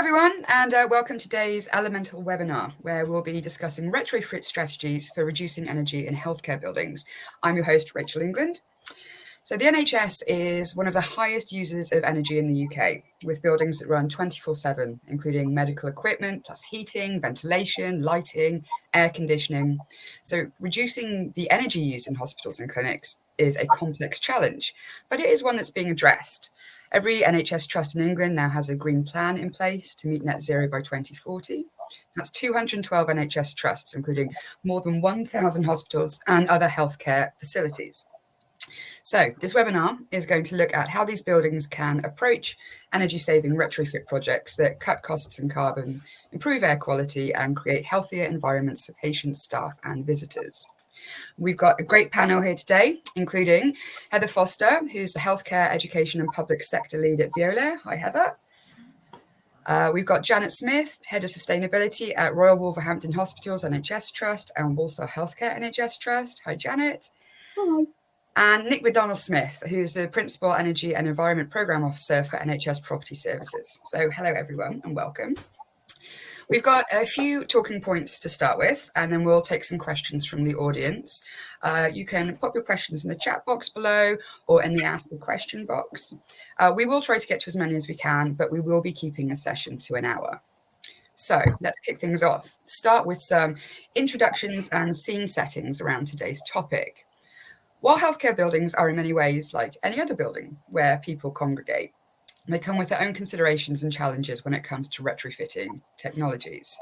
everyone, and welcome to today's Elemental webinar, where we'll be discussing retrofit strategies for reducing energy in healthcare buildings. I'm your host, Rachel England. So the NHS is one of the highest users of energy in the UK, with buildings that run 24/7, including medical equipment, plus heating, ventilation, lighting, air conditioning. So reducing the energy used in hospitals and clinics is a complex challenge, but it is one that's being addressed. Every NHS Trust in England now has a green plan in place to meet net zero by 2040. That's 212 NHS Trusts, including more than 1,000 hospitals and other healthcare facilities. So this webinar is going to look at how these buildings can approach energy-saving retrofit projects that cut costs and carbon, improve air quality, and create healthier environments for patients, staff, and visitors. We've got a great panel here today, including Heather Foster, who's the Healthcare, Education and Public Sector Lead at Veolia. Hi, Heather. We've got Janet Smith, Head of Sustainability at Royal Wolverhampton Hospitals NHS Trust and Walsall Healthcare NHS Trust. Hi, Janet. Hi. And Nick MacDonald-Smith, who's the Principal Energy and Environment Programme Officer for NHS Property Services. So hello, everyone, and welcome. We've got a few talking points to start with, and then we'll take some questions from the audience. You can pop your questions in the chat box below or in the Ask a Question box. We will try to get to as many as we can, but we will be keeping a session to an hour. So let's kick things off. Start with some introductions and scene settings around today's topic. While healthcare buildings are in many ways like any other building where people congregate, they come with their own considerations and challenges when it comes to retrofitting technologies.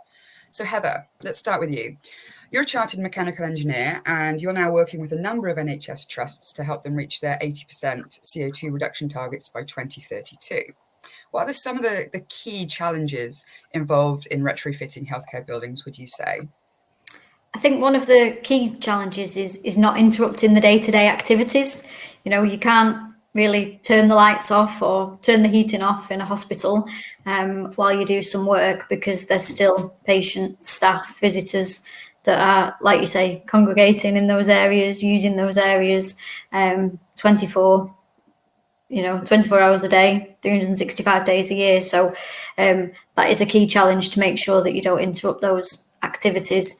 So Heather, let's start with you. You're a chartered mechanical engineer and you're now working with a number of NHS trusts to help them reach their 80% CO2 reduction targets by 2032. What are some of the key challenges involved in retrofitting healthcare buildings, would you say? I think one of the key challenges is not interrupting the day-to-day activities. You know, you can't really turn the lights off or turn the heating off in a hospital while you do some work, because there's still patient, staff, visitors that are, like you say, congregating in those areas, using those areas 24 hours a day, 365 days a year. So that is a key challenge, to make sure that you don't interrupt those activities,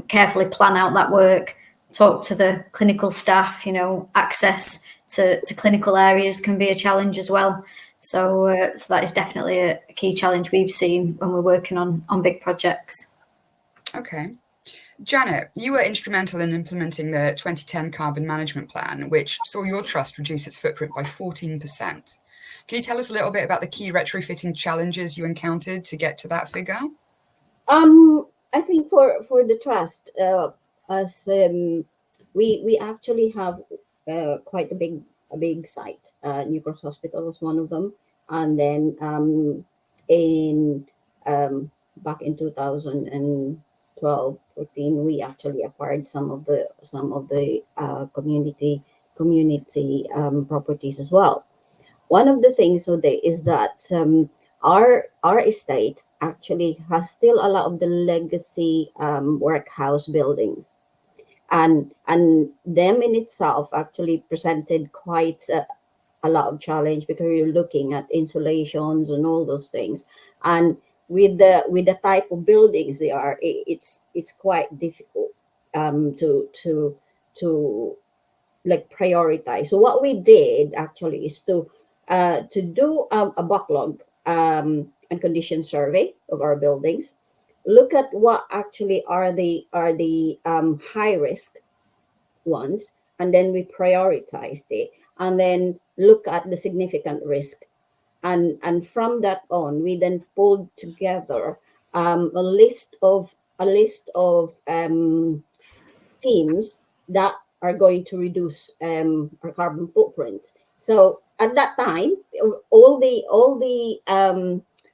carefully plan out that work, talk to the clinical staff. Access to clinical areas can be a challenge as well. So that is definitely a key challenge we've seen when we're working on big projects. Okay. Janet, you were instrumental in implementing the 2010 Carbon Management Plan, which saw your trust reduce its footprint by 14%. Can you tell us a little bit about the key retrofitting challenges you encountered to get to that figure? I think for the trust, we actually have quite a big site. New Cross Hospital was one of them, and then back in 2012, 14, we actually acquired some of the community properties as well. One of the things is that our estate actually has still a lot of the legacy workhouse buildings, and them in itself actually presented quite a lot of challenge, because you're looking at insulations and all those things, and with the type of buildings they are, it's quite difficult to like prioritize. So what we did actually is to do a backlog and condition survey of our buildings, look at what actually are the high risk ones, and then we prioritized it, and then look at the significant risk, and from that on we then pulled together a list of themes that are going to reduce our carbon footprints. So at that time,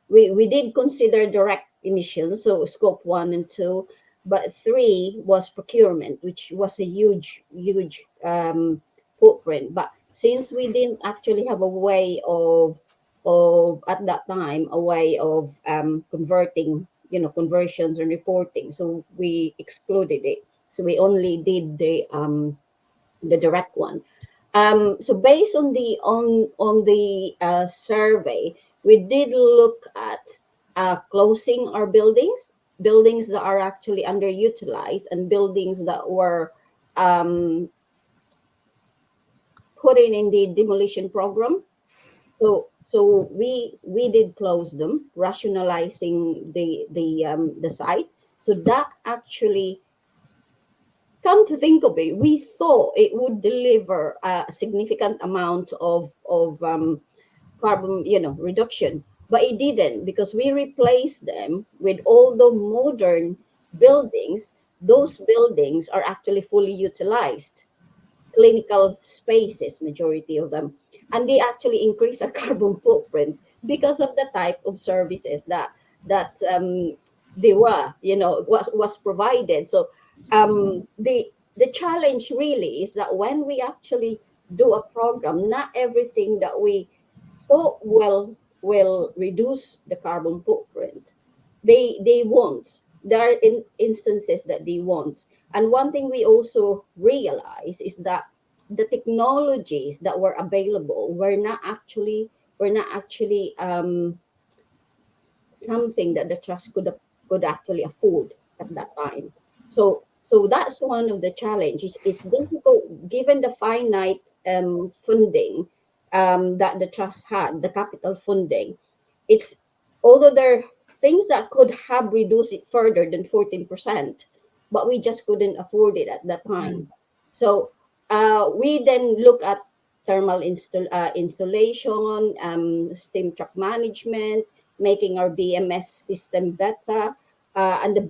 we did consider direct emissions, so scope 1 and 2, but 3 was procurement, which was a huge footprint. But since we didn't actually have a way of at that time a way of converting, conversions and reporting, so we excluded it. So we only did the direct one. So based on the survey, we did look at closing our buildings that are actually underutilized, and buildings that were put in the demolition program. So we did close them, rationalizing the site. So that actually, come to think of it, we thought it would deliver a significant amount of carbon, reduction, but it didn't, because we replaced them with all the modern buildings. Those buildings are actually fully utilized, clinical spaces, majority of them, and they actually increase our carbon footprint because of the type of services that they were, was provided. So the challenge really is that when we actually do a program, not everything that we thought will reduce the carbon footprint, they won't. There are instances that they won't. And one thing we also realize is that the technologies that were available were not actually something that the trust could actually afford at that time. So that's one of the challenges. It's difficult given the finite funding that the trust had, the capital funding. It's, although there are things that could have reduced it further than 14%, but we just couldn't afford it at that time. So we then look at thermal insulation, steam truck management, making our BMS system better. And the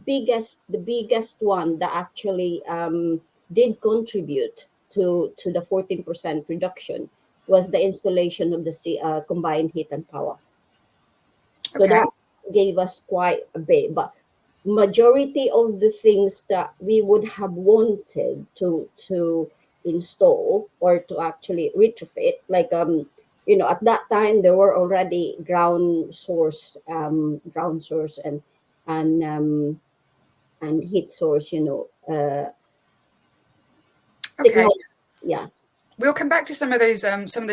biggest one that actually did contribute to the 14% reduction was the installation of the combined heat and power. So Okay. that gave us quite a bit, but majority of the things that we would have wanted to install or to actually retrofit, like at that time there were already ground source and um, and heat source, Okay. technology. Yeah. We'll come back to some of those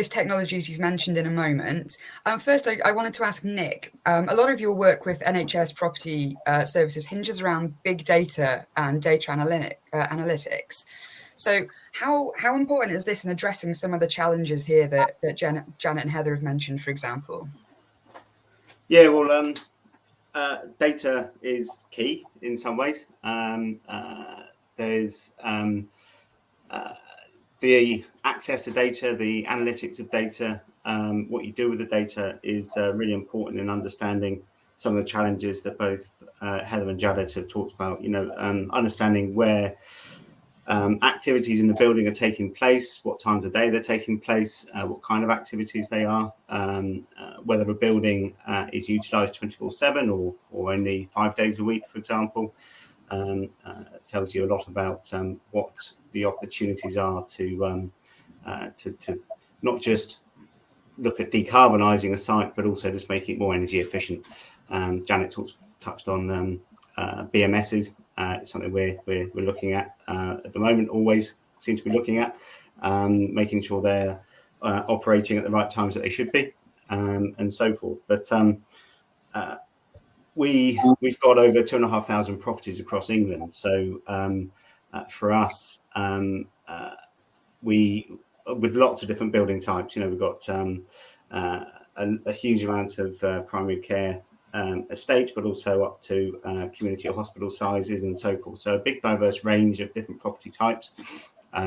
technologies you've mentioned in a moment. First, I wanted to ask Nick. A lot of your work with NHS property services hinges around big data and data analytics. So, how important is this in addressing some of the challenges here that Janet and Heather have mentioned, for example? Yeah, well, data is key in some ways. There's the access to data, the analytics of data, what you do with the data is really important in understanding some of the challenges that both Heather and Janet have talked about. Understanding where activities in the building are taking place, what times of day they're taking place, what kind of activities they are, whether a building is utilised 24/7 or only 5 days a week, for example. Tells you a lot about what the opportunities are to not just look at decarbonising a site, but also just making it more energy efficient. Janet touched on BMSs. It's something we're looking at the moment. Always seem to be looking at making sure they're operating at the right times that they should be, and so forth. But we've got over 2,500 properties across England. So for us, with lots of different building types, we've got a huge amount of primary care estate, but also up to community or hospital sizes and so forth. So a big diverse range of different property types,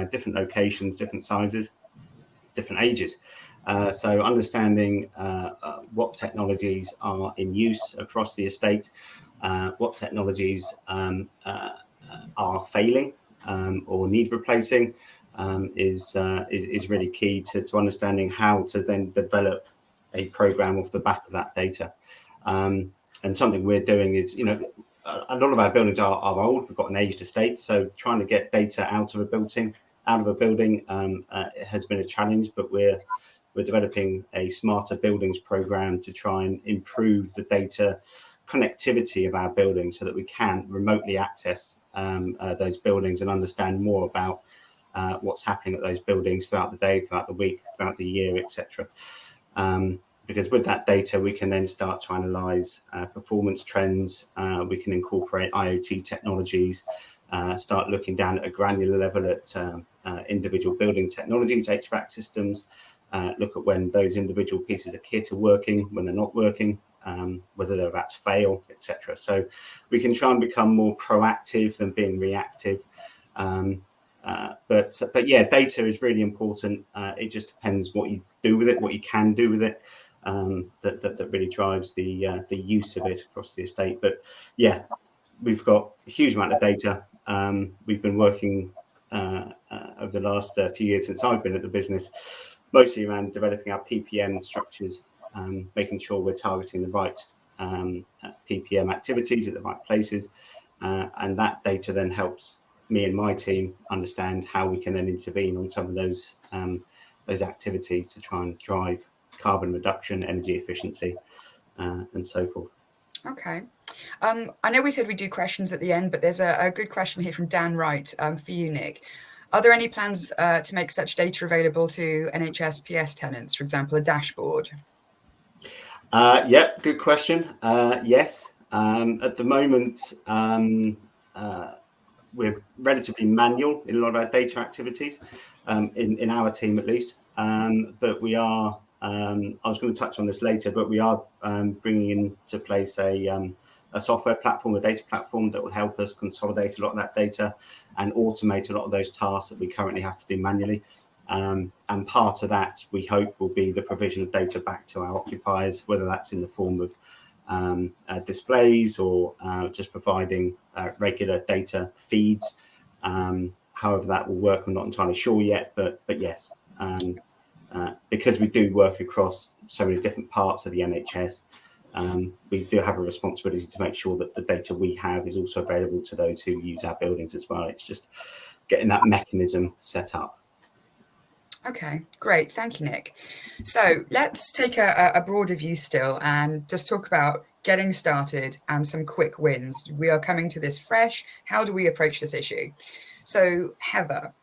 different locations, different sizes, different ages. So understanding what technologies are in use across the estate, what technologies are failing or need replacing is really key to understanding how to then develop a program off the back of that data. And something we're doing is, a lot of our buildings are old. We've got an aged estate, so trying to get data out of a building has been a challenge. But we're developing a smarter buildings program to try and improve the data connectivity of our buildings so that we can remotely access those buildings and understand more about what's happening at those buildings throughout the day, throughout the week, throughout the year, etc. because with that data, we can then start to analyze performance trends. We can incorporate IoT technologies, start looking down at a granular level at individual building technologies, HVAC systems, look at when those individual pieces of kit are working, when they're not working, whether they're about to fail, etc. So we can try and become more proactive than being reactive. But yeah, data is really important. It just depends what you do with it, what you can do with it. That really drives the use of it across the estate. But yeah, we've got a huge amount of data. We've been working over the last few years since I've been at the business, mostly around developing our PPM structures, making sure we're targeting the right PPM activities at the right places, and that data then helps me and my team understand how we can then intervene on some of those activities to try and drive carbon reduction, energy efficiency, and so forth. Okay. I know we said we do questions at the end, but there's a good question here from Dan Wright for you, Nick. Are there any plans to make such data available to NHS PS tenants, for example, a dashboard? Yeah, good question. Yes. At the moment, we're relatively manual in a lot of our data activities, in our team at least. But we are, I was going to touch on this later, but we are bringing into place a software platform, a data platform that will help us consolidate a lot of that data and automate a lot of those tasks that we currently have to do manually. And part of that, we hope, will be the provision of data back to our occupiers, whether that's in the form of displays or just providing regular data feeds. However that will work, I'm not entirely sure yet, but yes, because we do work across so many different parts of the NHS, we do have a responsibility to make sure that the data we have is also available to those who use our buildings as well. It's just getting that mechanism set up. Okay, great. Thank you, Nick. So let's take a broader view still and just talk about getting started and some quick wins. We are coming to this fresh. How do we approach this issue? So Heather,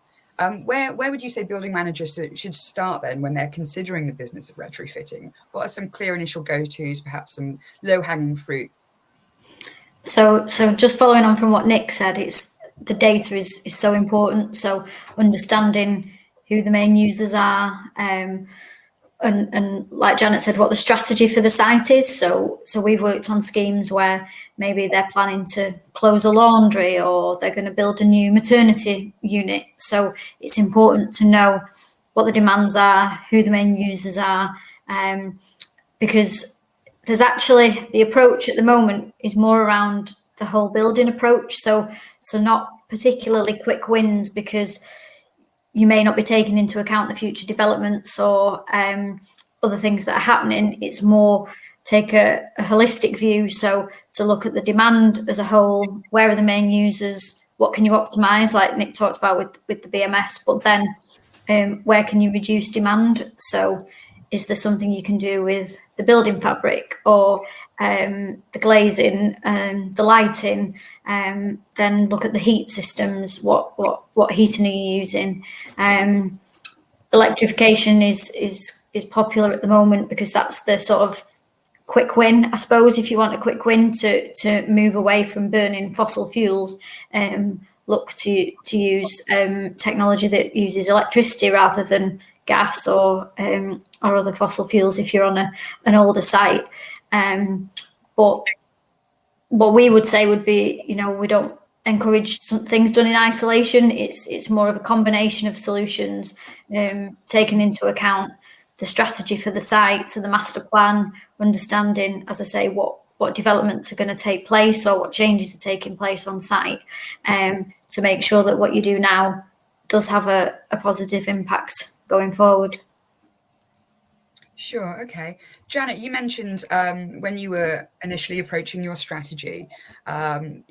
where would you say building managers should start then when they're considering the business of retrofitting? What are some clear initial go-tos, perhaps some low-hanging fruit? So just following on from what Nick said, it's the data is so important. So understanding who the main users are, and like Janet said, what the strategy for the site is. So we've worked on schemes where maybe they're planning to close a laundry or they're going to build a new maternity unit. So it's important to know what the demands are, who the main users are, because there's actually the approach at the moment is more around the whole building approach. So not particularly quick wins, because you may not be taking into account the future developments or other things that are happening. It's more take a holistic view. So look at the demand as a whole. Where are the main users? What can you optimize, like Nick talked about with the BMS? But then where can you reduce demand? So is there something you can do with the building fabric or the glazing, the lighting? Then look at the heat systems. What heating are you using? Electrification is popular at the moment because that's the sort of quick win, I suppose. If you want a quick win to move away from burning fossil fuels, look to use technology that uses electricity rather than gas or other fossil fuels if you're on an older site. But what we would say would be, we don't encourage some things done in isolation. It's more of a combination of solutions, taking into account the strategy for the site, so the master plan, understanding, as I say, what developments are going to take place or what changes are taking place on site, to make sure that what you do now does have a positive impact going forward. Sure. Okay. Janet, you mentioned when you were initially approaching your strategy,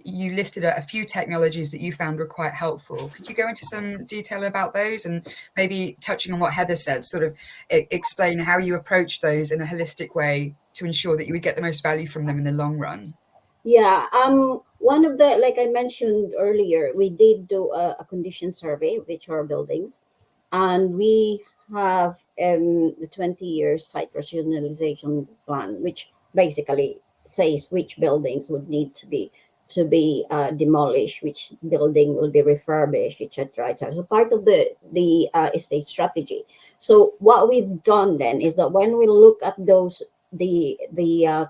you listed a few technologies that you found were quite helpful. Could you go into some detail about those and maybe touching on what Heather said, sort of explain how you approached those in a holistic way to ensure that you would get the most value from them in the long run? Yeah. One of the, like I mentioned earlier, we did do a condition survey, which are buildings, and we have the 20-year site rationalization plan, which basically says which buildings would need to be demolished, which building will be refurbished, etc. etc. So part of the estate strategy. So what we've done then is that when we look at those the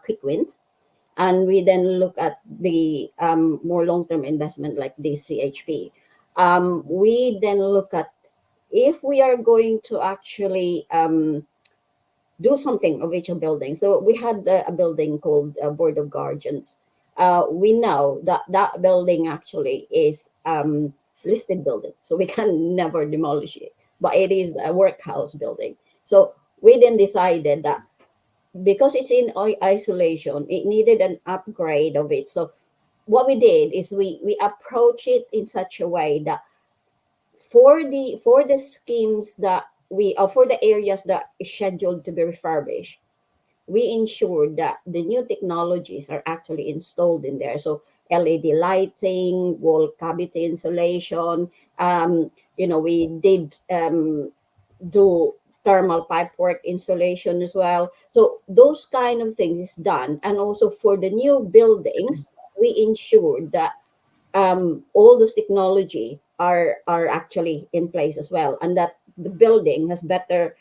quick wins, and we then look at the more long-term investment like the CHP, we then look at if we are going to actually do something of each building. So we had a building called Board of Guardians. We know that that building actually is listed building, so we can never demolish it, but it is a workhouse building. So we then decided that because it's in isolation, it needed an upgrade of it. So what we did is we approach it in such a way that for the schemes that we for the areas that is scheduled to be refurbished, we ensure that the new technologies are actually installed in there. So LED lighting, wall cavity insulation. We did do thermal pipework installation as well. So those kind of things is done. And also for the new buildings, we ensure that all those technology are actually in place as well, and that the building has better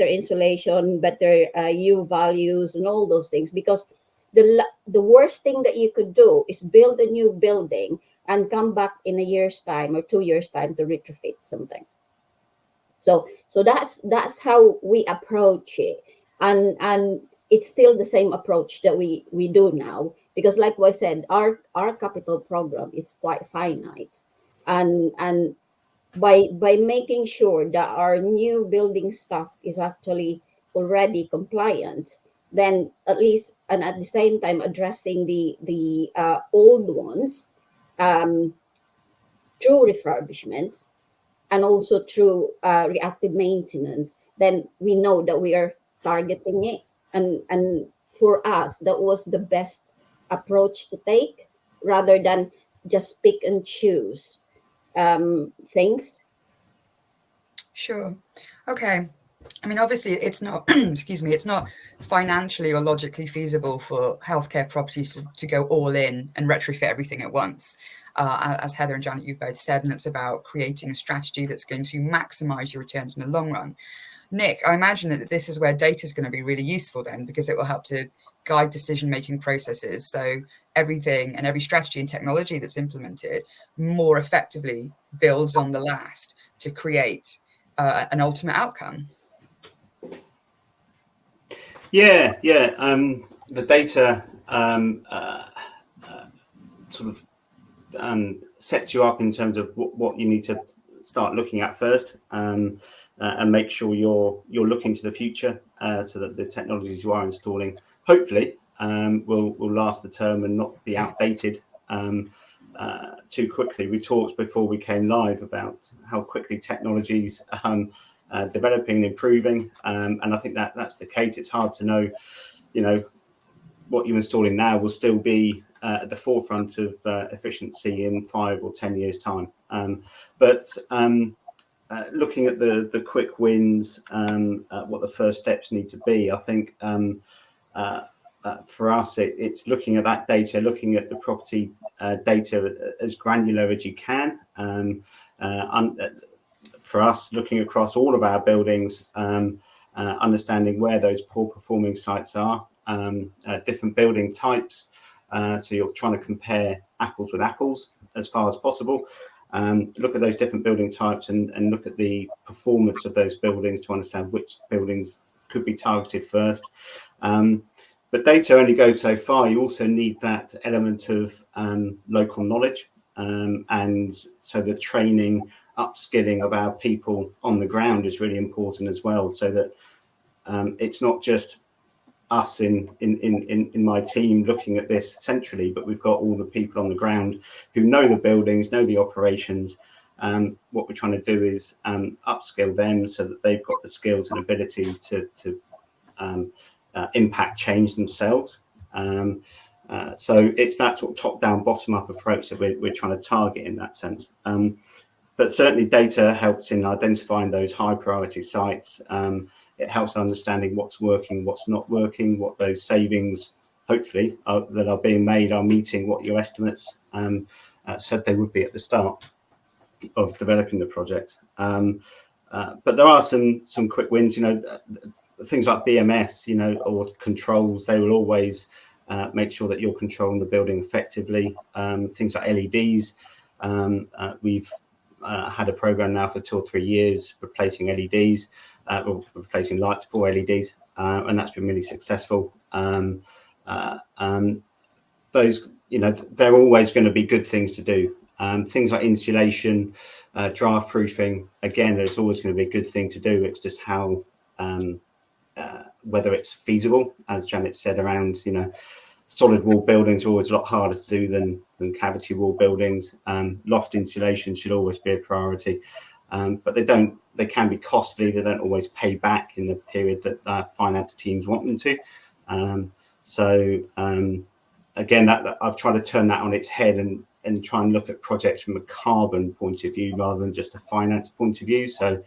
insulation, better U values, and all those things. Because the worst thing that you could do is build a new building and come back in a year's time or 2 years time to retrofit something. So that's how we approach it, and it's still the same approach that we do now, because like I said, our capital program is quite finite, and by making sure that our new building stock is actually already compliant, then at least, and at the same time addressing the old ones through refurbishments and also through reactive maintenance, then we know that we are targeting it. And for us, that was the best approach to take, rather than just pick and choose things. Sure. Okay. I mean, obviously, it's not, excuse me, it's not financially or logically feasible for healthcare properties to go all in and retrofit everything at once. As Heather and Janet, you've both said, and it's about creating a strategy that's going to maximize your returns in the long run. Nick, I imagine that this is where data is going to be really useful then, because it will help to guide decision-making processes. So everything and every strategy and technology that's implemented more effectively builds on the last to create an ultimate outcome. Yeah. The data sort of sets you up in terms of what you need to start looking at first, and make sure you're looking to the future, so that the technologies you are installing hopefully will last the term and not be outdated too quickly. We talked before we came live about how quickly technologies developing and improving, and I think that's the case. It's hard to know, what you're installing now will still be at the forefront of efficiency in 5 or 10 years time. But looking at the quick wins, what the first steps need to be, I think for us, it's looking at that data, looking at the property data as granular as you can. For us, looking across all of our buildings, understanding where those poor performing sites are, different building types. So you're trying to compare apples with apples as far as possible. Look at those different building types and look at the performance of those buildings to understand which buildings could be targeted first. But data only goes so far. You also need that element of local knowledge. And so the training, upskilling of our people on the ground is really important as well, so that it's not just us in my team looking at this centrally, but we've got all the people on the ground who know the buildings, know the operations. What we're trying to do is upskill them so that they've got the skills and abilities to impact change themselves. So it's that sort of top-down, bottom-up approach that we're trying to target in that sense. But certainly data helps in identifying those high priority sites. It helps understanding what's working, what's not working, what those savings, hopefully, that are being made are meeting what your estimates said they would be at the start of developing the project. But there are some quick wins, things like BMS, or controls. They will always make sure that you're controlling the building effectively. Things like LEDs. We've had a program now for 2 or 3 years replacing LEDs, or replacing lights for LEDs, and that's been really successful. Those, they're always going to be good things to do. Things like insulation, draft proofing, again, there's always going to be a good thing to do. It's just how, whether it's feasible, as Janet said, around, solid wall buildings are always a lot harder to do than cavity wall buildings. Loft insulation should always be a priority, but they can be costly. They don't always pay back in the period that finance teams want them to. Again, that I've tried to turn that on its head and try and look at projects from a carbon point of view rather than just a finance point of view. So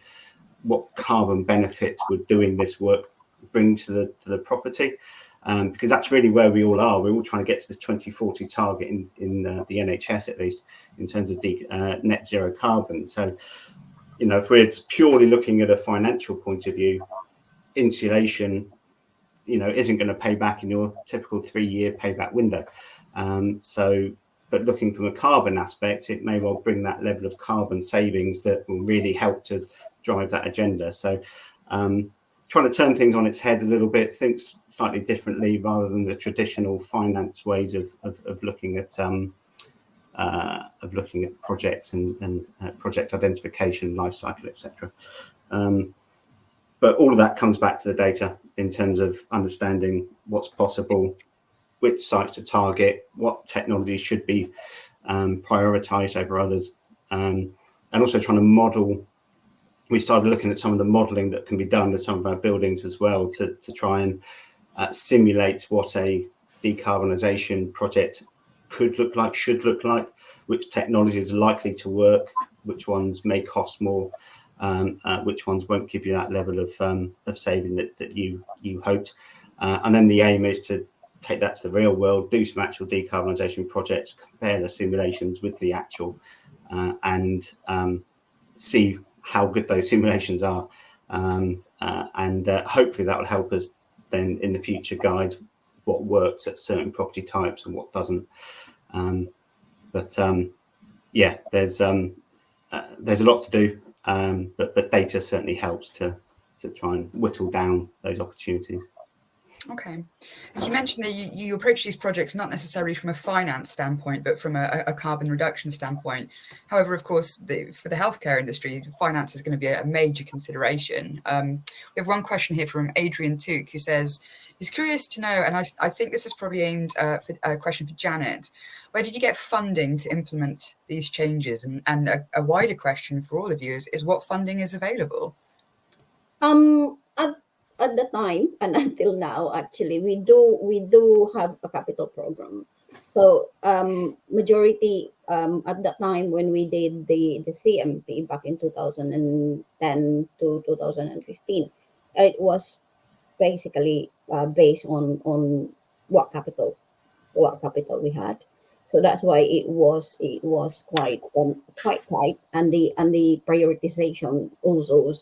what carbon benefits would doing this work bring to the property? Because that's really where we all are. We're all trying to get to this 2040 target in the NHS, at least, in terms of net zero carbon. So, if we're purely looking at a financial point of view, insulation, isn't going to pay back in your typical 3-year payback window. But looking from a carbon aspect, it may well bring that level of carbon savings that will really help to drive that agenda. So, trying to turn things on its head a little bit, think slightly differently rather than the traditional finance ways of looking at projects and project identification, life cycle, etc. But all of that comes back to the data in terms of understanding what's possible, which sites to target, what technology should be prioritized over others, and also trying to model. We started looking at some of the modelling that can be done with some of our buildings as well to try and simulate what a decarbonisation project could look like, should look like, which technologies are likely to work, which ones may cost more, which ones won't give you that level of saving that you hoped. And then the aim is to take that to the real world, do some actual decarbonisation projects, compare the simulations with the actual, and see how good those simulations are, and hopefully that will help us then in the future guide what works at certain property types and what doesn't. Yeah, there's a lot to do, but data certainly helps to try and whittle down those opportunities. Okay. You mentioned that you approach these projects not necessarily from a finance standpoint, but from a carbon reduction standpoint. However, of course, for the healthcare industry, finance is going to be a major consideration. We have one question here from Adrian Took, who says, he's curious to know, and I think this is probably aimed for a question for Janet, where did you get funding to implement these changes? And a wider question for all of you is what funding is available? At the time and until now, actually, we do have a capital program. So majority at that time when we did the CMP back in 2010 to 2015, it was basically based on what capital we had. So that's why it was quite tight, and the prioritization also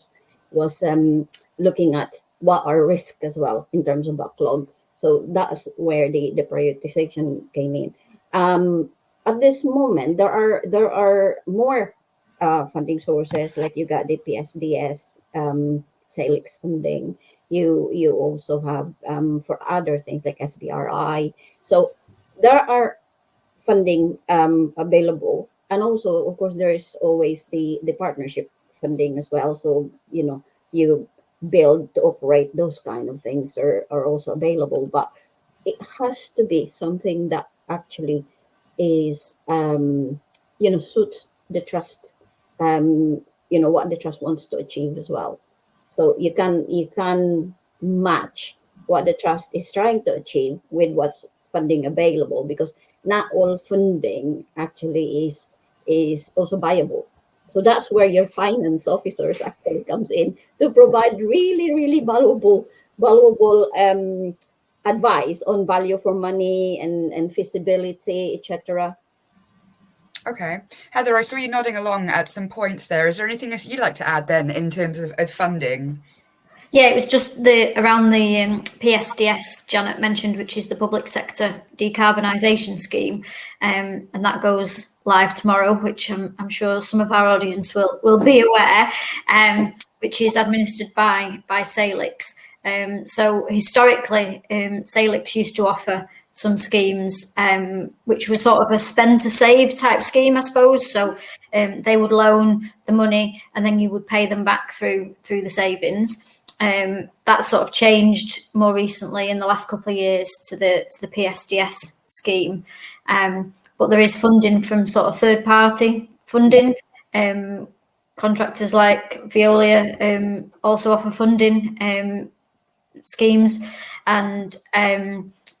was looking at what are risks as well in terms of backlog. So that's where the prioritization came in. At this moment, there are more funding sources, like you got the PSDS, SAILIX funding. You also have for other things like SBRI. So there are funding available, and also of course there is always the partnership funding as well. So you build to operate, those kind of things are also available, but it has to be something that actually is suits the trust, what the trust wants to achieve as well. So you can match what the trust is trying to achieve with what's funding available, because not all funding actually is also viable. So that's where your finance officers actually comes in to provide really, really valuable advice on value for money and feasibility, etc. Okay. Heather, I saw you nodding along at some points there. Is there anything else you'd like to add then in terms of funding? Yeah, it was just around the PSDS Janet mentioned, which is the public sector decarbonisation scheme, and that goes live tomorrow, which I'm sure some of our audience will be aware, which is administered by Salix. So historically, Salix used to offer some schemes which were sort of a spend to save type scheme, I suppose. So they would loan the money and then you would pay them back through the savings. That sort of changed more recently in the last couple of years to the PSDS scheme. But there is funding from sort of third party funding. Contractors like Veolia also offer funding schemes, and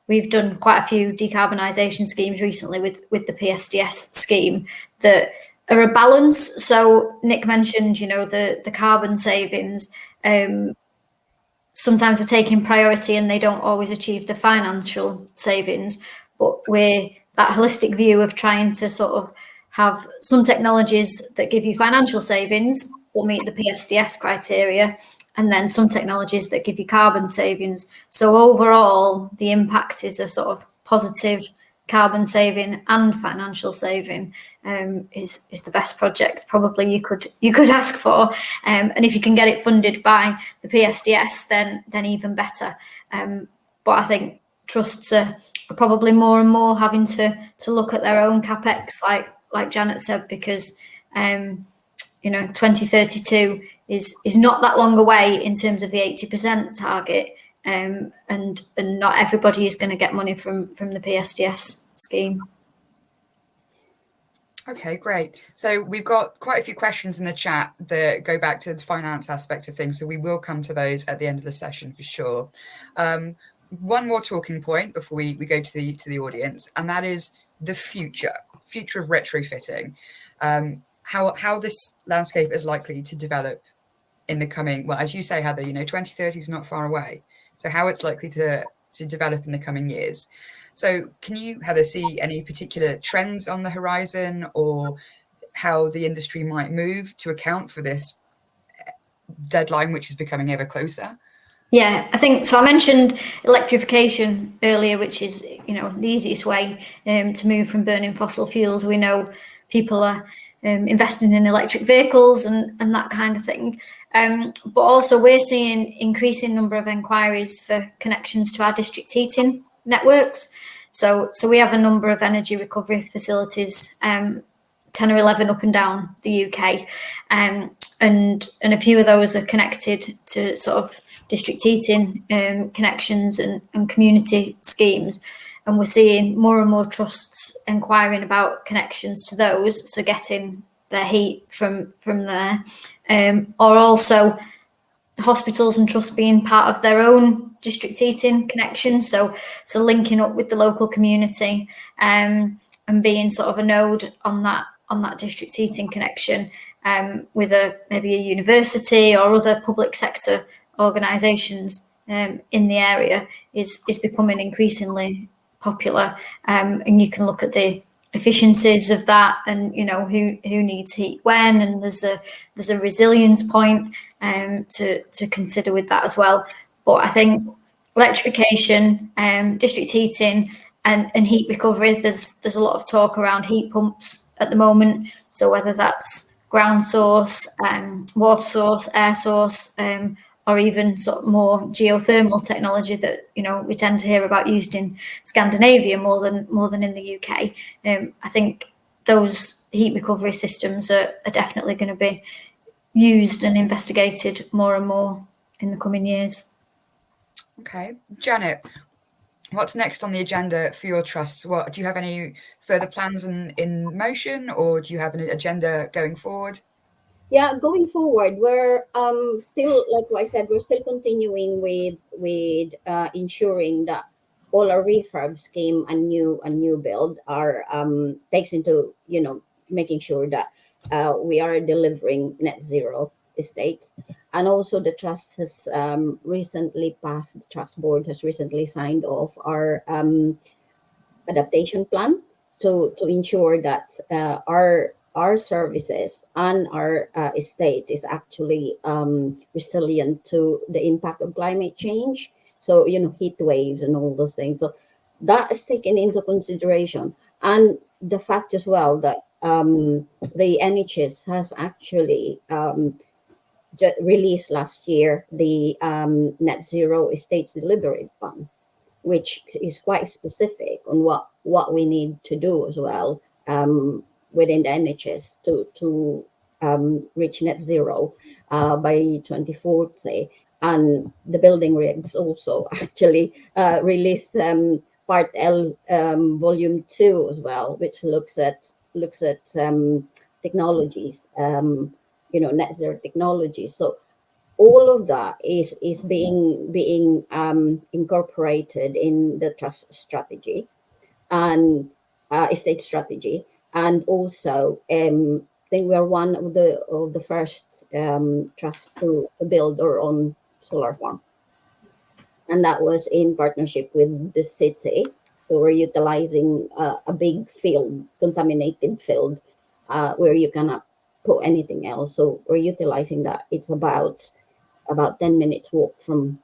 we've done quite a few decarbonisation schemes recently with the PSDS scheme that are a balance. So Nick mentioned, the carbon savings. Sometimes are taking priority and they don't always achieve the financial savings, but we're that holistic view of trying to sort of have some technologies that give you financial savings or meet the PSDS criteria, and then some technologies that give you carbon savings. So overall, the impact is a sort of positive carbon saving and financial saving. Is the best project probably you could ask for, and if you can get it funded by the PSDS, then even better. But I think trusts are probably more and more having to look at their own capex, like Janet said, because 2032 is not that long away in terms of the 80% target, and not everybody is going to get money from the PSDS scheme. Okay, great. So we've got quite a few questions in the chat that go back to the finance aspect of things. So we will come to those at the end of the session for sure. One more talking point before we go to the audience, and that is the future of retrofitting. How this landscape is likely to develop in the coming, well, as you say, Heather, 2030 is not far away. So how it's likely to develop in the coming years. So can you, Heather, see any particular trends on the horizon or how the industry might move to account for this deadline, which is becoming ever closer? Yeah, I think so. I mentioned electrification earlier, which is, the easiest way to move from burning fossil fuels. We know people are investing in electric vehicles and that kind of thing. But also we're seeing increasing number of inquiries for connections to our district heating networks. So we have a number of energy recovery facilities, 10 or 11 up and down the UK. And a few of those are connected to sort of district heating connections and community schemes. And we're seeing more and more trusts inquiring about connections to those, so getting their heat from there, or also hospitals and trusts being part of their own district heating connection, so linking up with the local community and being sort of a node on that district heating connection with maybe a university or other public sector organisations in the area is becoming increasingly popular, and you can look at the efficiencies of that, and who needs heat when, and there's a resilience point to consider with that as well. But I think electrification, district heating, and heat recovery, there's a lot of talk around heat pumps at the moment. So whether that's ground source, water source, air source, or even sort of more geothermal technology that we tend to hear about used in Scandinavia more than in the UK. I think those heat recovery systems are definitely going to be used and investigated more and more in the coming years. Okay, Janet, what's next on the agenda for your trusts? Do you have any further plans in motion, or do you have an agenda going forward? Yeah, going forward, we're still, like I said, we're still continuing with ensuring that all our refurb scheme and new build are takes into making sure that we are delivering net zero estates. And also the trust has recently passed, the trust board has recently signed off our adaptation plan to ensure that our services and our estate is actually resilient to the impact of climate change. So, heat waves and all those things. So that is taken into consideration. And the fact as well that the NHS has actually released last year the net zero estates delivery plan, which is quite specific on what we need to do as well within the NHS to reach net zero by 2040. And the building regs also actually released Part L Volume 2 as well, which looks at technologies, net zero technologies. So all of that is being incorporated in the trust strategy and estate strategy. And also I think we are one of the first trusts to build our own solar farm, and that was in partnership with the city. So we're utilizing a big field, contaminated field, where you cannot put anything else. So we're utilizing that. It's about 10 minutes walk from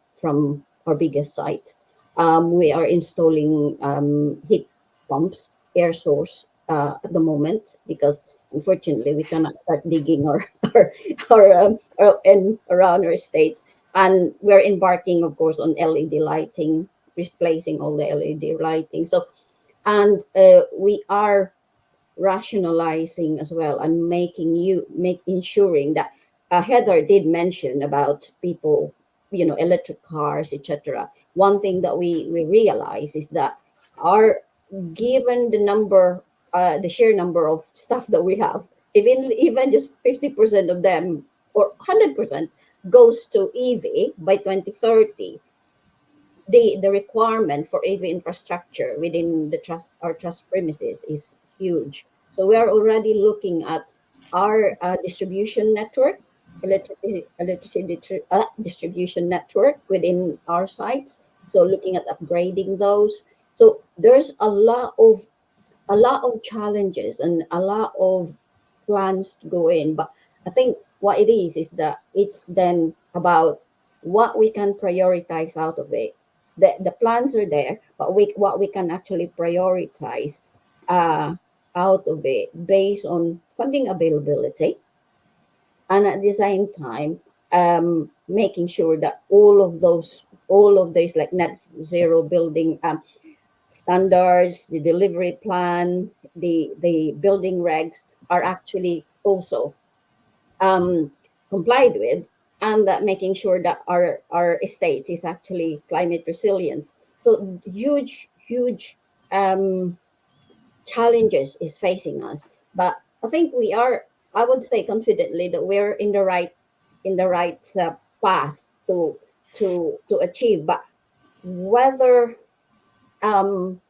our biggest site. We are installing heat pumps, air source at the moment, because unfortunately we cannot start digging our around our estates. And we're embarking, of course, on LED lighting, replacing all the LED lighting. So, and we are rationalizing as well and ensuring that Heather did mention about people, electric cars, etc. One thing that we realize is that our given the sheer number of stuff that we have, even just 50% of them or 100% goes to EV by 2030, the requirement for AV infrastructure within our trust premises is huge. So we are already looking at our distribution network, electricity distribution network within our sites. So looking at upgrading those. So there's a lot of challenges and a lot of plans to go in. But I think what it is that it's then about what we can prioritize out of it. The plans are there, but what we can actually prioritize out of it based on funding availability, and at the same time making sure that all of these like net zero building standards, the delivery plan, the building regs are actually also complied with, and making sure that our estate is actually climate resilience. So huge challenges is facing us, but I think I would say confidently that we're in the right path to achieve. But whether um,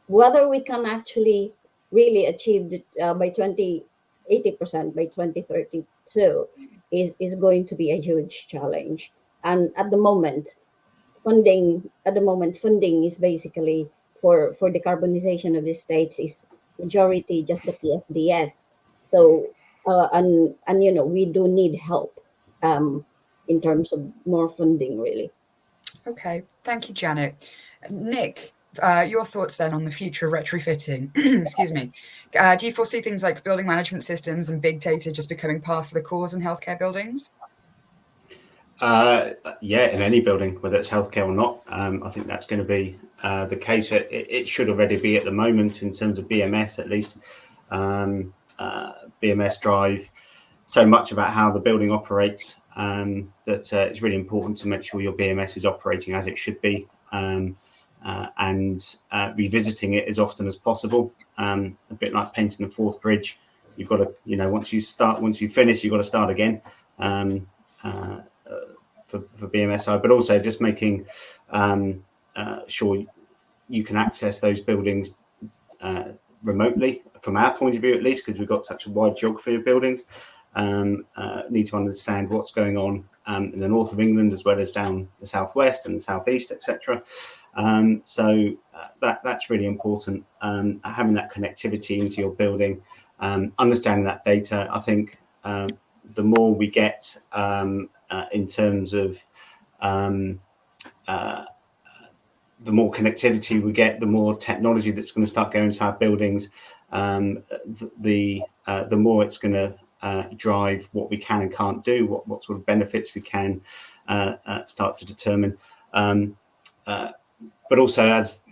whether we can actually really achieve it by 80% by 2032 is going to be a huge challenge. And at the moment funding is basically for decarbonization of the states is majority just the PSDS. So and we do need help in terms of more funding, really. Okay, thank you, Janet. Nick, your thoughts then on the future of retrofitting. Excuse me. Do you foresee things like building management systems and big data just becoming par for the course in healthcare buildings? Yeah, in any building, whether it's healthcare or not, I think that's going to be the case. It should already be at the moment in terms of BMS, at least. BMS drive so much about how the building operates that it's really important to make sure your BMS is operating as it should be, and revisiting it as often as possible. A bit like painting the fourth bridge. You've got to, once you finish, you've got to start again. For BMSI, but also just making sure you can access those buildings remotely, from our point of view at least, because we've got such a wide geography of buildings. Need to understand what's going on in the north of England as well as down the southwest and the southeast, etc. So that's really important. Having that connectivity into your building, understanding that data. I think the more we get in terms of the more connectivity we get, the more technology that's going to start going to our buildings, the more it's going to drive what we can and can't do, what sort of benefits we can start to determine. But also, as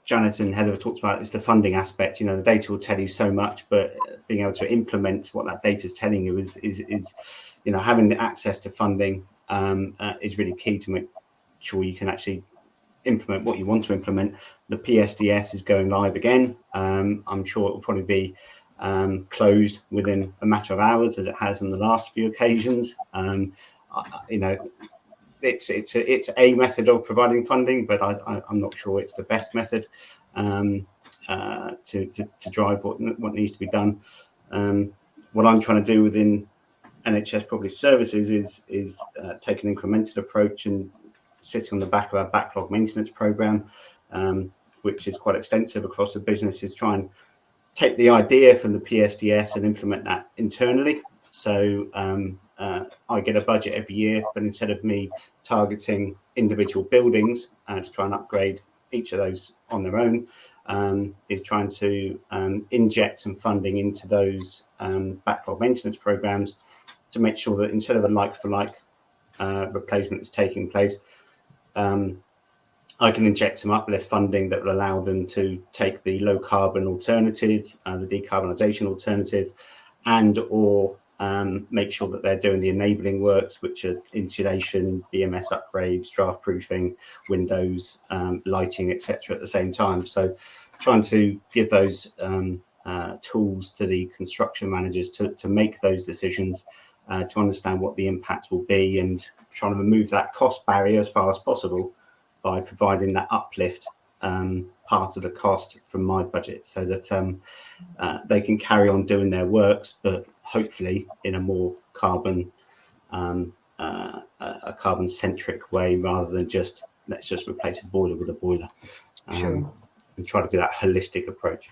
Janet and Heather have talked about, is the funding aspect. You know, the data will tell you so much, but being able to implement what that data is telling you is you know, having the access to funding is really key to make sure you can actually implement what you want to implement. The PSDS is going live again. I'm sure it will probably be closed within a matter of hours, as it has on the last few occasions. You know, it's a method of providing funding, but I'm not sure it's the best method to drive what needs to be done. What I'm trying to do within NHS Property Services is take an incremental approach and sitting on the back of our backlog maintenance program, which is quite extensive across the business, is try and take the idea from the PSDS and implement that internally. So I get a budget every year, but instead of me targeting individual buildings to try and upgrade each of those on their own, is trying to inject some funding into those backlog maintenance programs to make sure that instead of a like-for-like replacement that's taking place, I can inject some uplift funding that will allow them to take the low carbon alternative, the decarbonisation alternative, and or make sure that they're doing the enabling works, which are insulation, BMS upgrades, draft proofing, windows, lighting, etc. at the same time. So trying to give those tools to the construction managers to make those decisions, to understand what the impact will be, and trying to remove that cost barrier as far as possible by providing that uplift part of the cost from my budget, so that they can carry on doing their works, but hopefully in a more carbon centric way, rather than just let's just replace a boiler with a boiler. Sure. And try to do that holistic approach.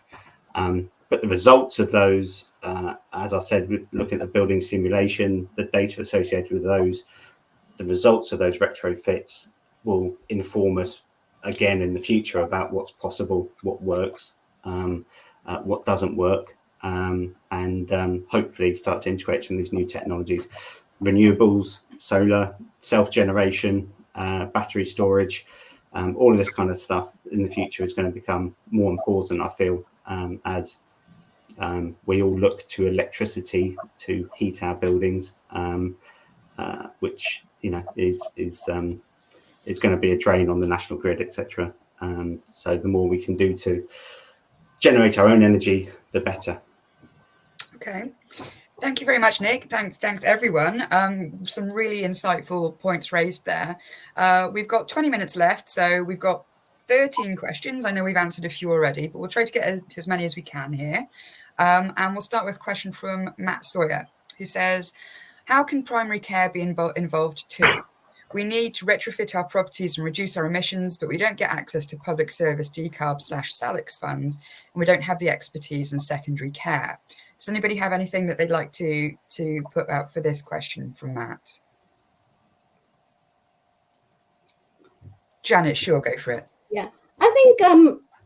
But the results of those, as I said, looking at the building simulation, the data associated with those, the results of those retrofits will inform us again in the future about what's possible, what works, what doesn't work, and hopefully start to integrate some of these new technologies, renewables, solar, self-generation, battery storage, all of this kind of stuff in the future is going to become more important, I feel, as we all look to electricity to heat our buildings, which, you know, is going to be a drain on the national grid, etc. So the more we can do to generate our own energy, the better. Okay. Thank you very much, Nick. Thanks everyone. Some really insightful points raised there. We've got 20 minutes left, so we've got 13 questions. I know we've answered a few already, but we'll try to get to as many as we can here. And we'll start with a question from Matt Sawyer, who says, how can primary care be involved too? We need to retrofit our properties and reduce our emissions, but we don't get access to public service decarb/SALIX funds, and we don't have the expertise in secondary care. Does anybody have anything that they'd like to put out for this question from Matt? Janet, sure, go for it. Yeah, I think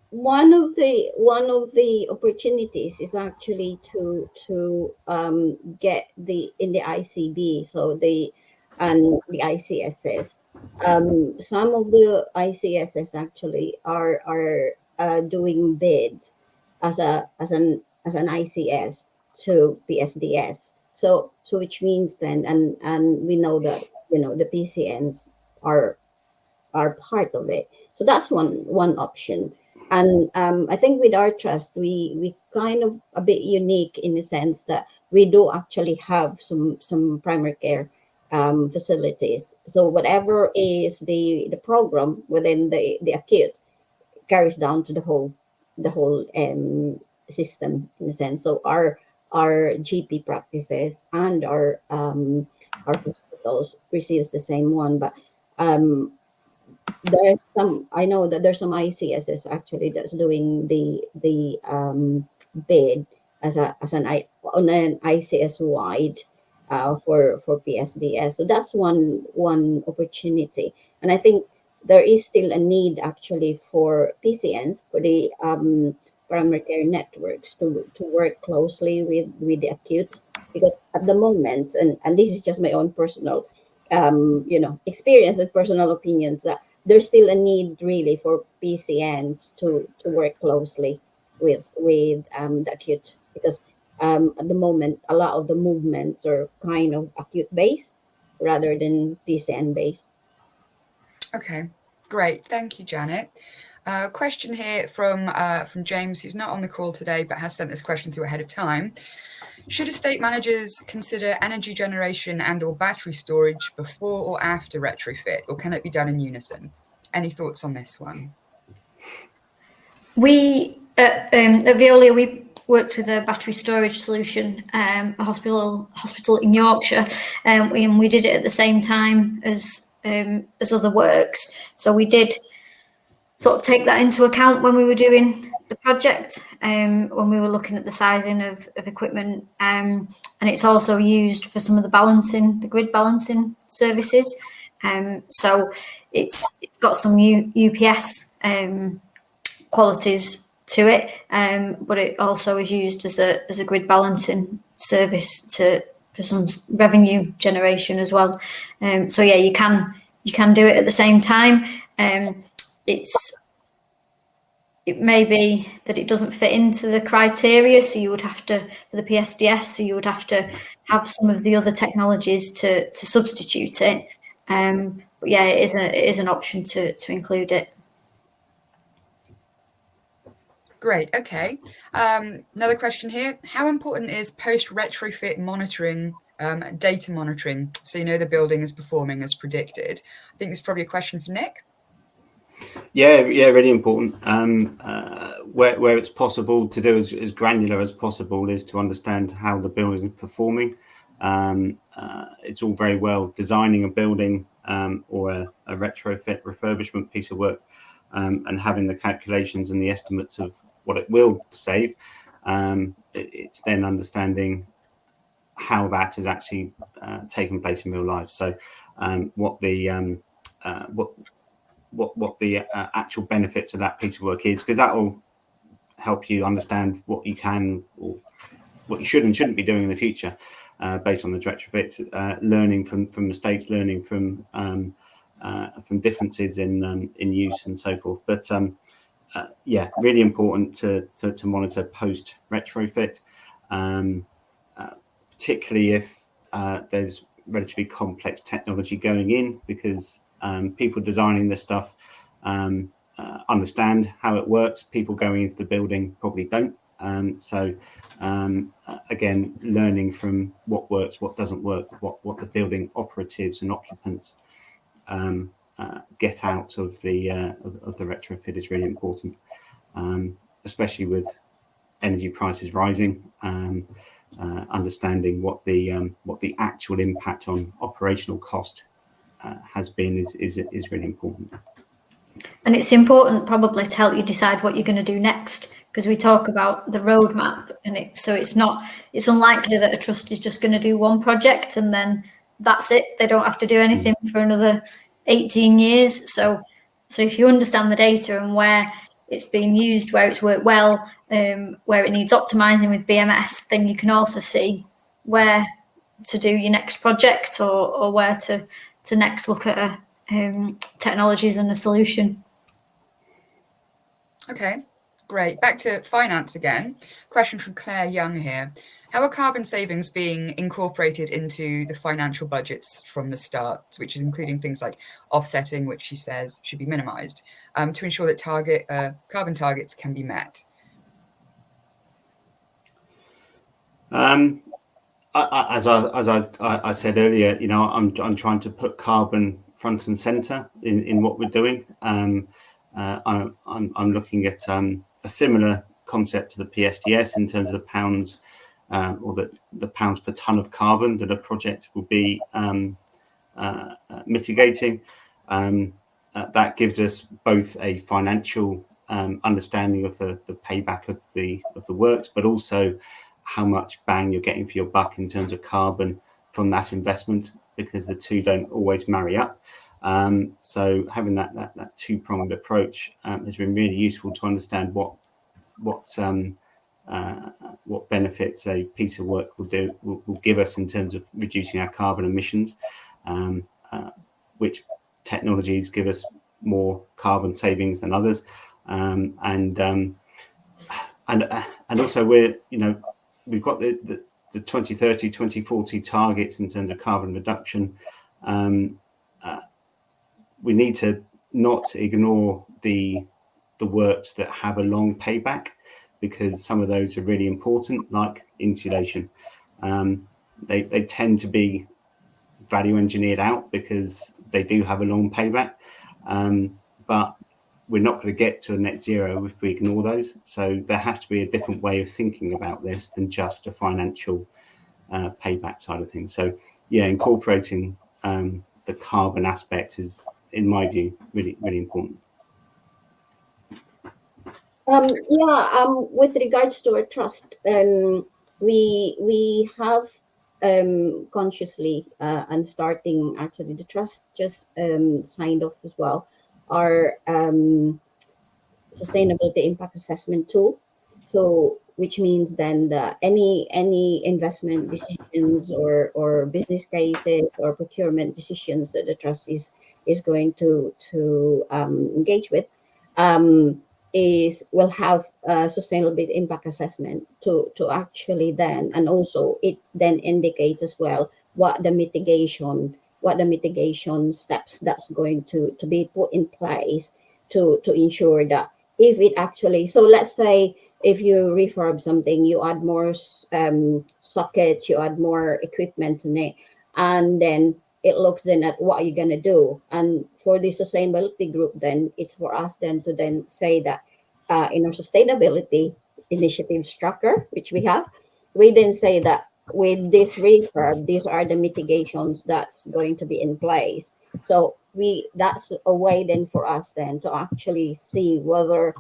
one of the opportunities is actually to get in the ICB, so the ICSS. Some of the ICSS actually are doing bids as an ICS to PSDS. So which means then, and we know that, you know, the PCNs are part of it. So that's one option. And I think with our trust, we kind of a bit unique in the sense that we do actually have some primary care facilities. So whatever is the program within the acute carries down to the whole system in a sense. So our GP practices and our hospitals receives the same one, but there's some, I know that there's some ICSs actually that's doing the bid as on an ICS wide for PSDS. So that's one opportunity, and I think there is still a need actually for PCNs, for the primary care networks to work closely with the acute, because at the moment, and this is just my own personal experience and personal opinions, that there's still a need really for PCNs to work closely with the acute, because at the moment a lot of the movements are kind of acute based rather than PCN based. Okay, great. Thank you, Janet. Question here from James, who's not on the call today, but has sent this question through ahead of time. Should estate managers consider energy generation and or battery storage before or after retrofit, or can it be done in unison? Any thoughts on this one? We at Veolia, we worked with a battery storage solution, a hospital in Yorkshire, and we did it at the same time as other works. So we did sort of take that into account when we were doing the project, when we were looking at the sizing of equipment, and it's also used for some of the grid balancing services. So it's got some UPS qualities to it, but it also is used as a grid balancing service for some revenue generation as well. So yeah, you can do it at the same time. It may be that it doesn't fit into the criteria, so you would have to, for the PSDS, so you would have to have some of the other technologies to substitute it. But yeah, it is an option to include it. Great. Okay. Another question here. How important is post-retrofit monitoring, data monitoring, so you know the building is performing as predicted? I think it's probably a question for Nick. Yeah, really important. Where it's possible to do as granular as possible is to understand how the building is performing. It's all very well designing a building or a retrofit refurbishment piece of work, and having the calculations and the estimates of what it will save. It's then understanding how that is actually taking place in real life. So what the actual benefits of that piece of work is, because that will help you understand what you can or what you should and shouldn't be doing in the future, based on the retrofit, learning from mistakes, learning from differences in use and so forth. But yeah, really important to monitor post retrofit, particularly if there's relatively complex technology going in, because people designing this stuff understand how it works. People going into the building probably don't. So again, learning from what works, what doesn't work, what the building operatives and occupants get out of the retrofit is really important, especially with energy prices rising. Understanding what the actual impact on operational cost has been is really important. And it's important probably to help you decide what you're going to do next, because we talk about the roadmap, and it's unlikely that a trust is just going to do one project and then that's it. They don't have to do anything for another 18 years. So if you understand the data and where it's being used, where it's worked well, where it needs optimizing with BMS, then you can also see where to do your next project, or where to next look at technologies and a solution. Okay, great. Back to finance again. Question from Claire Young here. How are carbon savings being incorporated into the financial budgets from the start, which is including things like offsetting, which she says should be minimised, to ensure that carbon targets can be met? As I said earlier, I'm trying to put carbon front and centre in what we're doing. I'm looking at a similar concept to the PSDS in terms of the pounds or the pounds per tonne of carbon that a project will be mitigating. That gives us both a financial understanding of the payback of the works, but also how much bang you're getting for your buck in terms of carbon from that investment, because the two don't always marry up. So having that two-pronged approach has been really useful to understand what benefits a piece of work will give us in terms of reducing our carbon emissions, which technologies give us more carbon savings than others, and also we've got the 2030 2040 targets in terms of carbon reduction. We need to not ignore the works that have a long payback, because some of those are really important, like insulation. They tend to be value engineered out because they do have a long payback, but we're not going to get to a net zero if we ignore those. So there has to be a different way of thinking about this than just a financial payback side of things. So yeah, incorporating the carbon aspect is, in my view, really, really important. With regards to our trust, we have consciously and starting actually the trust just signed off as well our sustainability impact assessment tool. So which means then that any investment decisions or business cases or procurement decisions that the trust is going to engage with will have a sustainability impact assessment to actually then, and also it then indicates as well what the mitigation steps that's going to be put in place to ensure that if it actually, so let's say if you refurb something, you add more sockets, you add more equipment in it, and then it looks then at what are you going to do. And for the sustainability group, then it's for us then to then say that in our sustainability initiatives tracker, which we have, we then say that with this refurb, these are the mitigations that's going to be in place. So that's a way then for us then to actually see whether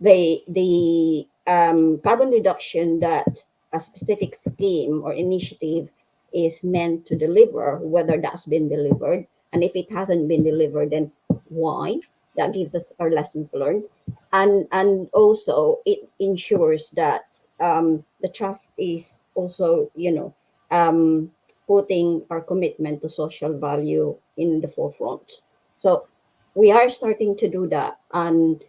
the carbon reduction that a specific scheme or initiative is meant to deliver, whether that's been delivered, and if it hasn't been delivered, then why. That gives us our lessons learned, and also it ensures that the trust is also putting our commitment to social value in the forefront. So we are starting to do that, and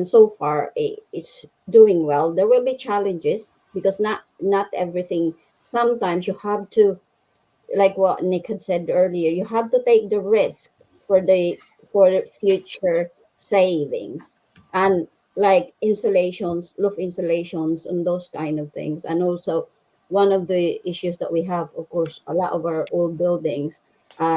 so far it's doing well. There will be challenges because not everything. Sometimes you have to, like what Nick had said earlier, you have to take the risk for the future savings, and like insulations, roof insulations, and those kind of things. And also, one of the issues that we have, of course, a lot of our old buildings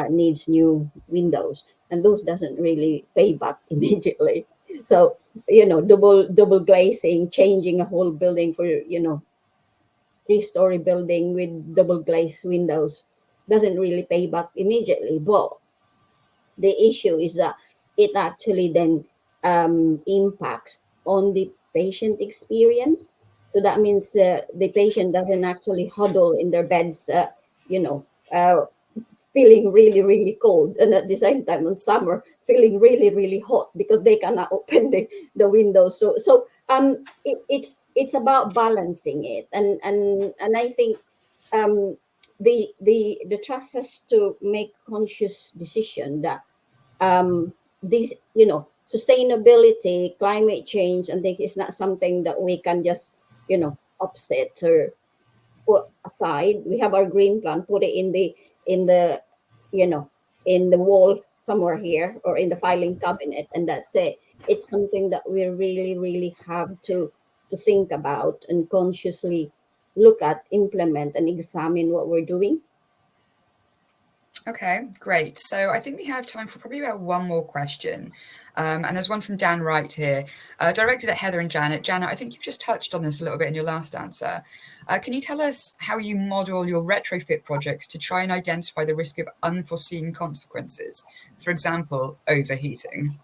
needs new windows, and those doesn't really pay back immediately. So double glazing, changing a whole building for 3-story building with double glazed windows doesn't really pay back immediately. But the issue is that it actually then impacts on the patient experience. So that means the patient doesn't actually huddle in their beds, feeling really, really cold, and at the same time in summer feeling really, really hot because they cannot open the windows. So it's about balancing it, and I think the trust has to make conscious decision that this sustainability, climate change, and think it's not something that we can just upset or put aside. We have our green plan, put it in the in the wall somewhere here or in the filing cabinet, and that's it. It's something that we really, really have to think about and consciously look at, implement, and examine what we're doing. Okay, great. So I think we have time for probably about one more question. And there's one from Dan Wright here, directed at Heather and Janet. Janet, I think you've just touched on this a little bit in your last answer. Can you tell us how you model your retrofit projects to try and identify the risk of unforeseen consequences? For example, overheating.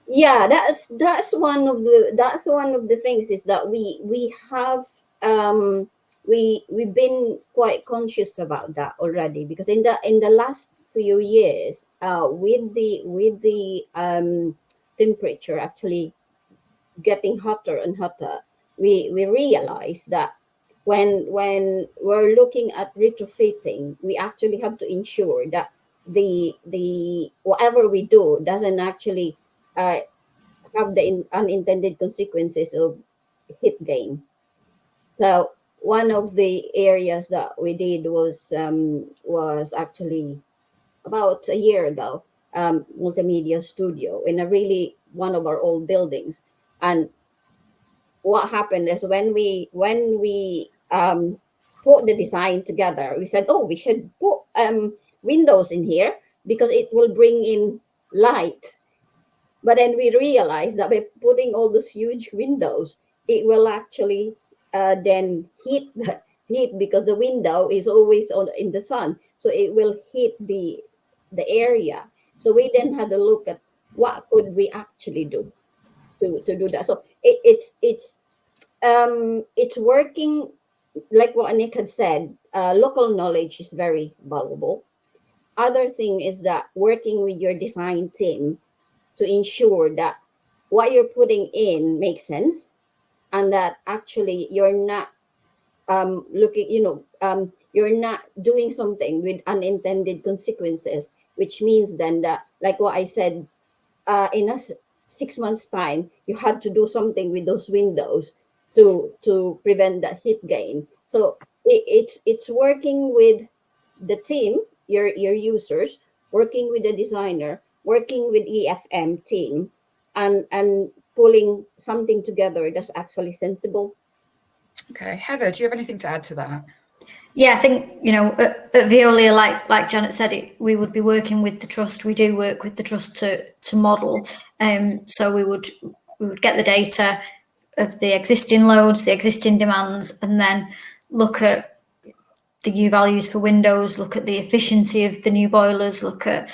Yeah, that's one of the things, is that we have we've been quite conscious about that already, because in the last few years, with the temperature actually getting hotter and hotter, we realize that when we're looking at retrofitting, we actually have to ensure that the whatever we do doesn't actually uh, have the unintended consequences of heat gain. So one of the areas that we did was actually about a year ago, multimedia studio in a really one of our old buildings. And what happened is, when we put the design together, we said, oh, we should put windows in here because it will bring in light. But then we realized that by putting all those huge windows, it will actually then heat, because the window is always on in the sun, so it will heat the area. So we then had a look at what could we actually do to do that. So it's working, like what Nick had said. Local knowledge is very valuable. Other thing is that working with your design team to ensure that what you're putting in makes sense, and that actually you're not looking, you're not doing something with unintended consequences, which means then that, like what I said, in 6 months time, you had to do something with those windows to prevent that heat gain. So it's working with the team, your users, working with the designer, working with EFM team, and pulling something together that's actually sensible. Okay, Heather, do you have anything to add to that? Yeah, I think, at Veolia, like Janet said, we would be working with the trust. We do work with the trust to model. So we would get the data of the existing loads, the existing demands, and then look at the U values for windows, look at the efficiency of the new boilers, look at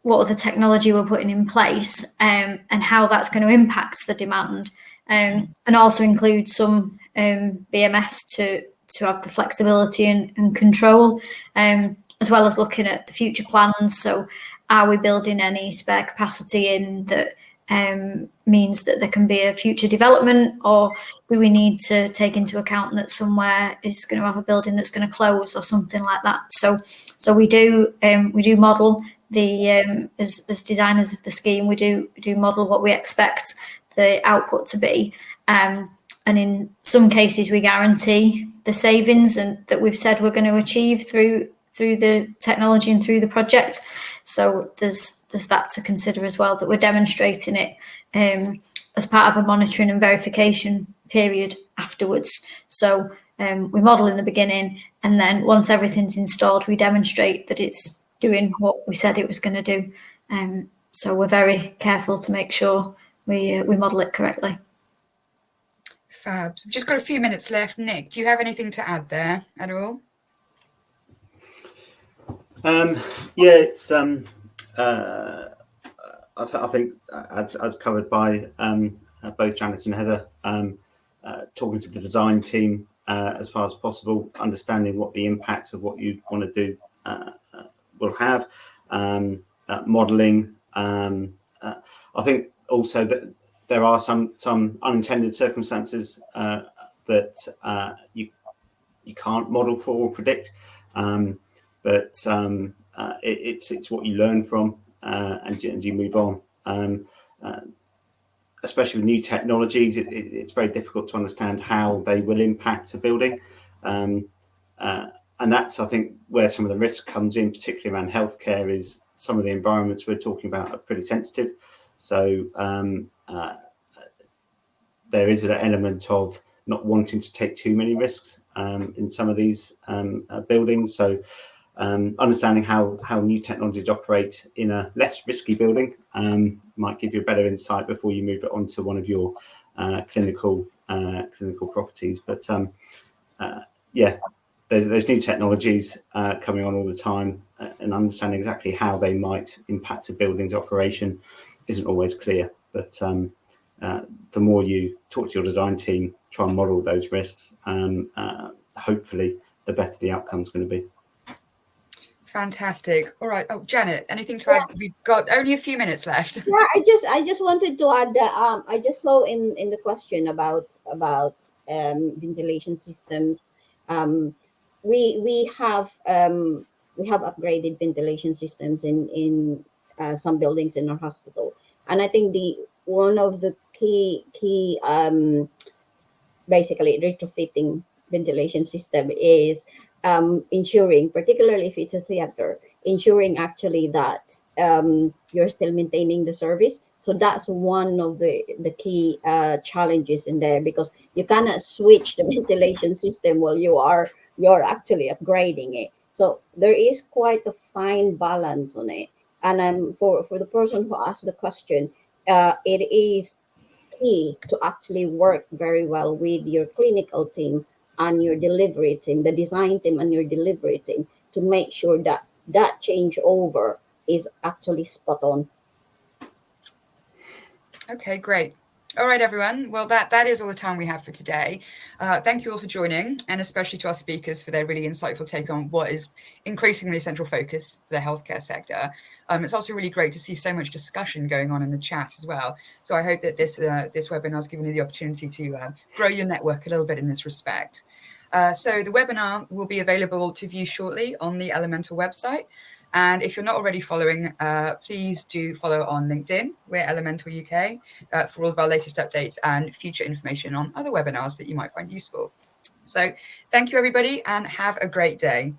what other technology we're putting in place, and how that's going to impact the demand, and also include some BMS to have the flexibility and control, as well as looking at the future plans. So are we building any spare capacity in that means that there can be a future development, or do we need to take into account that somewhere is going to have a building that's going to close or something like that? So we do model the as designers of the scheme, we do model what we expect the output to be, and in some cases we guarantee the savings and that we've said we're going to achieve through the technology and through the project. So there's that to consider as well, that we're demonstrating it as part of a monitoring and verification period afterwards. So we model in the beginning, and then once everything's installed, we demonstrate that it's doing what we said it was going to do. So we're very careful to make sure we model it correctly. Fab. So we've just got a few minutes left. Nick, do you have anything to add there at all? Yeah, it's I think as covered by both Janet and Heather, talking to the design team as far as possible, understanding what the impacts of what you want to do will have, modelling. I think also that there are some unintended circumstances that you can't model for or predict, but it's what you learn from and you move on. Especially with new technologies, it's very difficult to understand how they will impact a building, and that's, I think, where some of the risk comes in, particularly around healthcare. Is some of the environments we're talking about are pretty sensitive, so there is an element of not wanting to take too many risks in some of these buildings. So Understanding how new technologies operate in a less risky building might give you a better insight before you move it onto one of your clinical properties. But yeah, there's new technologies coming on all the time, and understanding exactly how they might impact a building's operation isn't always clear. But the more you talk to your design team, try and model those risks, hopefully the better the outcome's going to be. Fantastic. All right. Oh, Janet, anything to add? We've got only a few minutes left. Yeah, I just wanted to add that I just saw in the question about ventilation systems. We have upgraded ventilation systems in some buildings in our hospital, and I think the one of the key basically retrofitting ventilation system is ensuring, particularly if it's a theater, ensuring actually that you're still maintaining the service. So that's one of the key challenges in there, because you cannot switch the ventilation system while you're actually upgrading it. So there is quite a fine balance on it. And for the person who asked the question, it is key to actually work very well with your clinical team and your delivery team, the design team and your delivery team, to make sure that that changeover is actually spot on. Okay, great. All right, everyone. Well, that is all the time we have for today. Thank you all for joining, and especially to our speakers for their really insightful take on what is increasingly a central focus for the healthcare sector. It's also really great to see so much discussion going on in the chat as well. So I hope that this webinar has given you the opportunity to grow your network a little bit in this respect. So the webinar will be available to view shortly on the Elemental website. And if you're not already following, please do follow on LinkedIn. We're Elemental UK for all of our latest updates and future information on other webinars that you might find useful. So thank you, everybody, and have a great day.